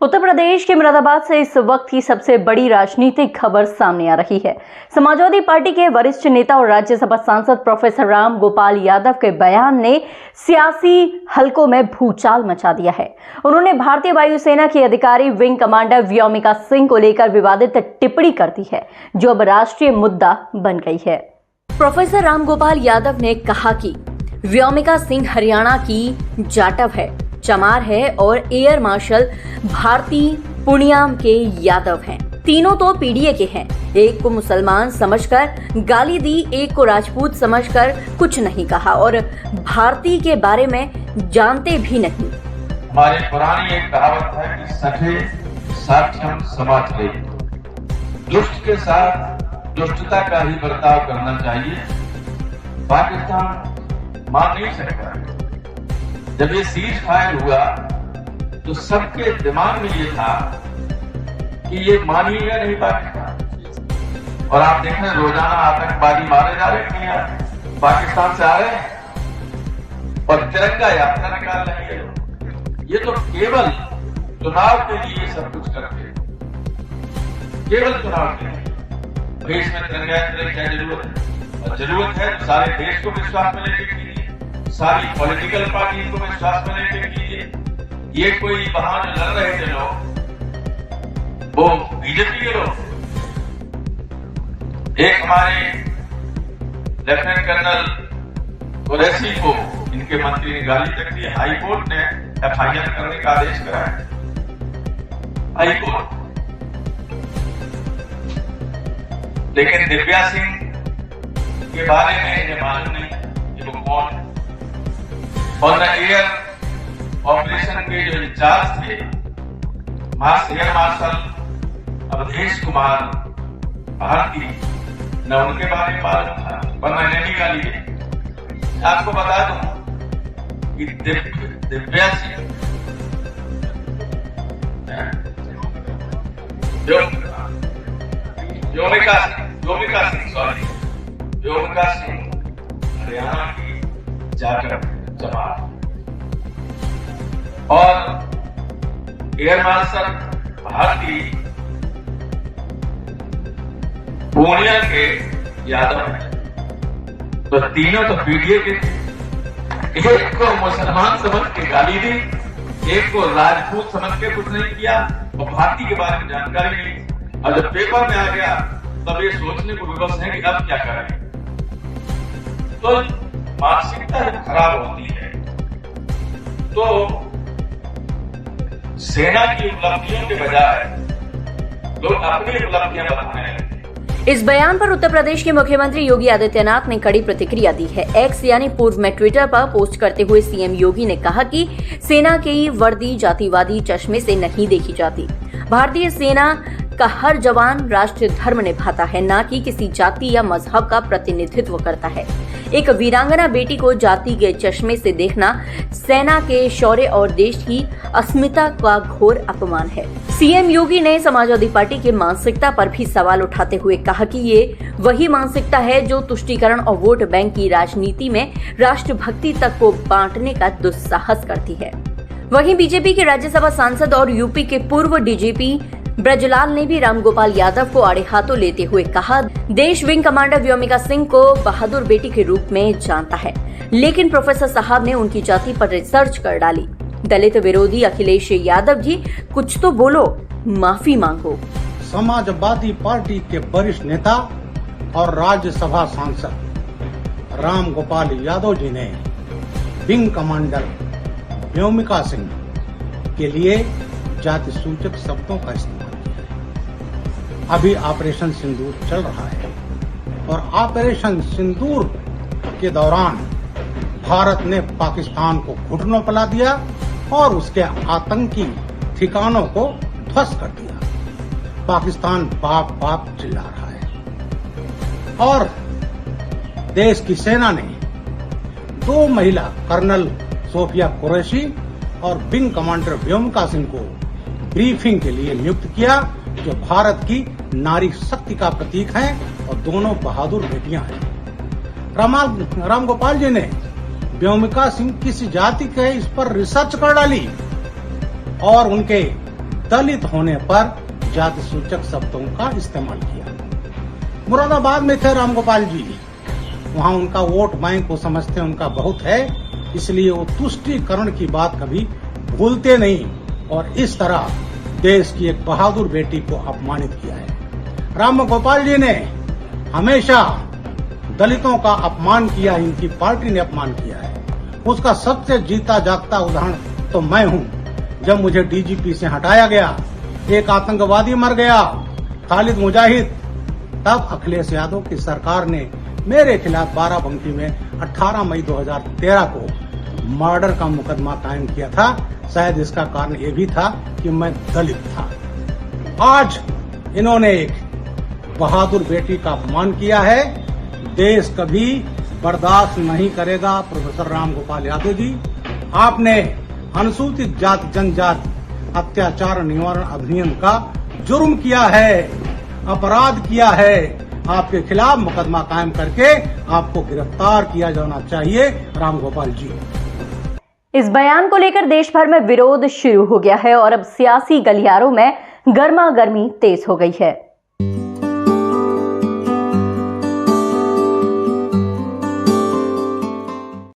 उत्तर प्रदेश के मुरादाबाद से इस वक्त की सबसे बड़ी राजनीतिक खबर सामने आ रही है। समाजवादी पार्टी के वरिष्ठ नेता और राज्यसभा सांसद प्रोफेसर राम गोपाल यादव के बयान ने सियासी हलकों में भूचाल मचा दिया है। उन्होंने भारतीय वायुसेना की अधिकारी विंग कमांडर व्योमिका सिंह को लेकर विवादित टिप्पणी कर दी है, जो अब राष्ट्रीय मुद्दा बन गई है। प्रोफेसर राम गोपाल यादव ने कहा कि व्योमिका सिंह हरियाणा की जाटव है, चमार है और एयर मार्शल भारती पुणियाम के यादव हैं। तीनों तो पीडीए के हैं। एक को मुसलमान समझकर गाली दी, एक को राजपूत समझकर कुछ नहीं कहा और भारती के बारे में जानते भी नहीं। हमारी पुरानी एक कहावत है कि सखे साक्षम समाज ले। दुष्ट के साथ दुष्टता का ही बर्ताव करना चाहिए। पाकिस्तान मान नहीं सकता। जब ये सीज फायर हुआ तो सबके दिमाग में ये था कि ये मानिएगा नहीं पाकिस्तान। और आप देख रहे हैं रोजाना आतंकवादी मारे जा रहे हैं, पाकिस्तान से आ रहे हैं और तिरंगा यात्रा निकाल रहे हैं। ये तो केवल चुनाव के लिए सब कुछ करते हैं, केवल चुनाव के लिए। देश में तिरंगा यात्रा की क्या जरूरत है? और जरूरत है तो सारे देश को विश्वास में लेके कीजिए, सारी पॉलिटिकल पार्टी को विश्वास में लेके कीजिए। ये कोई वहां जो लड़ रहे थे लोग, वो बीजेपी के लोग। एक हमारे लेफ्टिनेंट कर्नल कुरैशी को इनके मंत्री ने गाली तक दी। हाई कोर्ट ने एफआईआर करने का आदेश कराया। High court. लेकिन दिव्या सिंह के बारे में इन्हें मालूम नहीं कि वो कौन है। और न एयर ऑपरेशन के जो इंचार्ज थे एयर मार्शल अवधेश कुमार भारती, न उनके बारे में मालूम था, वरना इन्हें भी गाली दी। आपको बता दूं कि दिव्या सिंह व्योमिका सिंह हरियाणा की जाटव जमात और एयर मार्शल भारती पूर्णिया के यादव हैं। तो तीनों तो पीडीए के थे। एक को मुसलमान समझ के गाली दी, एक को राजपूत समझ के कुछ नहीं किया और भारती के बारे में जानकारी नहीं। और जब पेपर में आ गया तब ये सोचने को विवश है कि अब क्या करें। तो मानसिकता जब खराब होती है तो सेना की उपलब्धियों के बजाय लोग अपनी उपलब्धियां बताने लगते। इस बयान पर उत्तर प्रदेश के मुख्यमंत्री योगी आदित्यनाथ ने कड़ी प्रतिक्रिया दी है। एक्स यानी पूर्व में ट्विटर पर पोस्ट करते हुए सीएम योगी ने कहा कि सेना की वर्दी जातिवादी चश्मे से नहीं देखी जाती। भारतीय सेना का हर जवान राष्ट्रीय धर्म निभाता है, न कि किसी जाति या मजहब का प्रतिनिधित्व करता है। एक वीरांगना बेटी को जाति के चश्मे से देखना सेना के शौर्य और देश की अस्मिता का घोर अपमान है। सीएम योगी ने समाजवादी पार्टी की मानसिकता पर भी सवाल उठाते हुए कहा कि ये वही मानसिकता है जो तुष्टीकरण और वोट बैंक की राजनीति में राष्ट्रभक्ति तक को बांटने का दुस्साहस करती है। वहीं बीजेपी के राज्यसभा सांसद और यूपी के पूर्व डीजीपी ब्रजलाल ने भी रामगोपाल यादव को आड़े हाथों लेते हुए कहा, देश विंग कमांडर व्योमिका सिंह को बहादुर बेटी के रूप में जानता है, लेकिन प्रोफेसर साहब ने उनकी जाति पर रिसर्च कर डाली। दलित विरोधी अखिलेश यादव जी कुछ तो बोलो, माफी मांगो। समाजवादी पार्टी के वरिष्ठ नेता और राज्यसभा सांसद रामगोपाल यादव जी ने विंग कमांडर व्योमिका सिंह के लिए जाति सूचक शब्दों का इस्तेमाल किया। अभी ऑपरेशन सिंदूर चल रहा है और ऑपरेशन सिंदूर के दौरान भारत ने पाकिस्तान को घुटनों पिला दिया और उसके आतंकी ठिकानों को ध्वस्त कर दिया। पाकिस्तान बाप बाप चिल्ला रहा है और देश की सेना ने 2 महिला कर्नल सोफिया कुरैशी और विंग कमांडर व्योमिका सिंह को ब्रीफिंग के लिए नियुक्त किया, जो भारत की नारी शक्ति का प्रतीक हैं और दोनों बहादुर बेटियां हैं। रामगोपाल जी ने व्योमिका सिंह किस जाति के इस पर रिसर्च कर डाली और उनके दलित होने पर जाति सूचक शब्दों का इस्तेमाल किया। मुरादाबाद में थे रामगोपाल जी, वहाँ उनका वोट बैंक को समझते उनका बहुत है, इसलिए वो तुष्टीकरण की बात कभी भूलते नहीं और इस तरह देश की एक बहादुर बेटी को अपमानित किया है। रामगोपाल जी ने हमेशा दलितों का अपमान किया, इनकी पार्टी ने अपमान किया है। उसका सबसे जीता जागता उदाहरण तो मैं हूँ। जब मुझे डीजीपी से हटाया गया, एक आतंकवादी मर गया, खालिद मुजाहिद, तब अखिलेश यादव की सरकार ने मेरे खिलाफ बाराबंकी में 18 मई 2013 को मर्डर का मुकदमा कायम किया था। शायद इसका कारण ये भी था कि मैं दलित था। आज इन्होंने एक बहादुर बेटी का अपमान किया है। देश कभी बर्दाश्त नहीं करेगा। प्रोफेसर रामगोपाल यादव जी, आपने अनुसूचित जाति जनजाति अत्याचार निवारण अधिनियम का जुर्म किया है, अपराध किया है। आपके खिलाफ मुकदमा कायम करके आपको गिरफ्तार किया जाना चाहिए। रामगोपाल जी, इस बयान को लेकर देश भर में विरोध शुरू हो गया है और अब सियासी गलियारों में गर्मागर्मी तेज हो गई है।